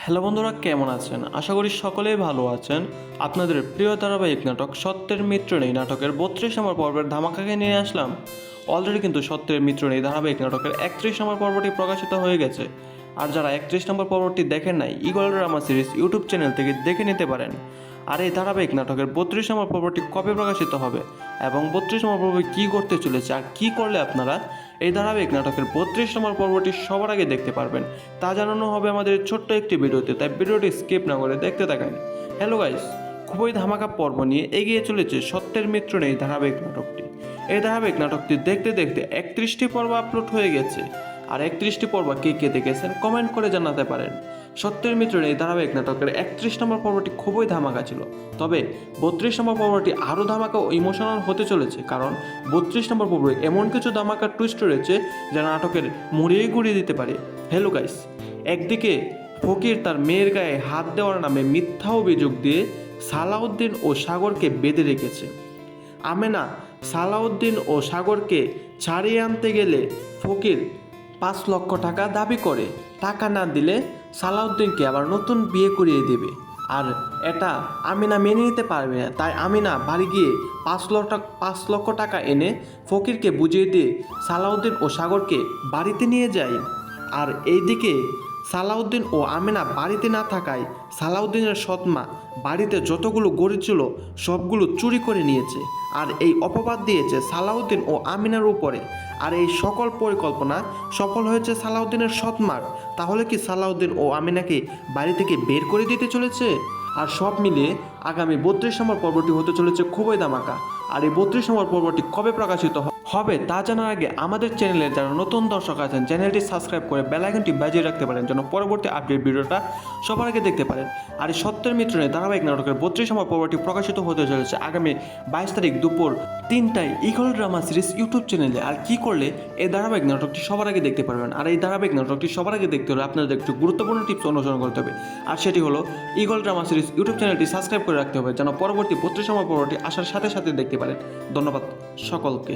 Hello বন্ধুরা, কেমন আছেন? আশা করি সকলেই ভালো আছেন। আপনাদের প্রিয় ধারাবাহিক নাটক সত্যের মিত্র নেই নাটকের 32 নম্বর পর্বের ধামাকাকে নিয়ে আসলাম। অলরেডি কিন্তু সত্যের মিত্র নেই ধারাবাহিক নাটকের 31 নম্বর পর্বটি প্রকাশিত হয়ে গেছে। আর যারা 31 নম্বর পর্বটি দেখেন নাই, eagle drama series YouTube channel থেকে দেখে নিতে পারেন। আর এই ধারাবাহিক নাটকের 32 নম্বর পর্বটি কবে প্রকাশিত হবে এবং 32 নম্বর পর্বে কী করতে চলেছে আর কী করলে আপনারা এই ধারাবাহিক নাটকের 32 নম্বর পর্বটি সবার আগে দেখতে পারবেন তা জানানো হবে আমাদের ছোট্ট একটি ভিডিওতে, তাই ভিডিওটি স্কিপ না করে দেখতে থাকেন। হ্যালো গাইস, খুবই ধামাকা পর্ব নিয়ে এগিয়ে চলেছে সত্যের মিত্র নেই ধারাবাহিক নাটকটি। এই ধারাবাহিক নাটকটি দেখতে দেখতে 31টি পর্ব আপলোড হয়ে গেছে। আর 31টি পর্ব কে কে দেখেছেন কমেন্ট করে জানাতে পারেন। সত্যের মিত্র এই ধারাবাহিক নাটকের 31 নম্বর পর্বটি খুবই ধামাকা ছিল, তবে 32 নম্বর পর্বটি আরও ধামাকা ও ইমোশনাল হতে চলেছে, কারণ 32 নম্বর পর্বে এমন কিছু ধামাকা টুইস্ট রয়েছে যা নাটকের মুড়িয়ে গুড়িয়ে দিতে পারে। হ্যালো গাইস, একদিকে ফকির তার মেয়ের গায়ে হাত দেওয়ার নামে মিথ্যা অভিযোগ দিয়ে সালাউদ্দিন ও সাগরকে বেঁধে রেখেছে। আমেনা সালাউদ্দিন ও সাগরকে ছাড়িয়ে আনতে গেলে ফকির 5 লক্ষ টাকা দাবি করে। টাকা না দিলে সালাউদ্দিনকে আবার নতুন বিয়ে করিয়ে দেবে, আর এটা আমিনা মেনে নিতে পারবে না। তাই আমিনা বাড়ি গিয়ে 5 লক্ষ টাকা এনে ফকিরকে বুঝিয়ে দিয়ে সালাউদ্দিন ও সাগরকে বাড়িতে নিয়ে যায়। আর এইদিকে সালাউদ্দিন ও আমিনা বাড়িতে না থাকায় সালাউদ্দিনের সৎমা বাড়িতে যতগুলো গড়ি ছিল সবগুলো চুরি করে নিয়েছে, আর এই অপবাদ দিয়েছে সালাউদ্দিন ও আমিনার উপরে। আর এই সকল পরিকল্পনা সফল হয়েছে সালাউদ্দিনের সৎমার। তাহলে কি সালাউদ্দিন ও আমিনাকে বাড়ি থেকে বের করে দিতে চলেছে? আর সব মিলিয়ে আগামী 32 নম্বর পর্বটি হতে চলেছে খুবই ধামাকা। আর এই 32 নম্বর পর্বটি কবে প্রকাশিত হবে তা জানার আগে আমাদের চ্যানেলে যারা নতুন দর্শক আছেন চ্যানেলটি সাবস্ক্রাইব করে বেল আইকনটি বাজিয়ে রাখতে পারেন, যেন পরবর্তী আপডেট ভিডিওটা সবার আগে দেখতে পারেন। আর এই সত্যের মিত্র নিয়ে ধারাবাহিক নাটকের 32 নম্বর পর্বটি প্রকাশিত হতে চলেছে আগামী 22 তারিখ দুপুর 3টায় ইগল ড্রামা সিরিজ ইউটিউব চ্যানেলে। আর কি করলে এই ধারাবাহিক নাটকটি সবার আগে দেখতে পারবেন? আর এই ধারাবাহিক নাটকটি সবার আগে দেখতে হলে আপনাদের একটু গুরুত্বপূর্ণ টিপস অনুসরণ করতে হবে, আর সেটি হলো ইগল ড্রামা সিরিজ ইউটিউব চ্যানেলটি সাবস্ক্রাইব করে রাখতে হবে, যেন পরবর্তী 32 নম্বর পর্বটি আসার সাথে সাথে দেখতে পারেন। ধন্যবাদ সকলকে।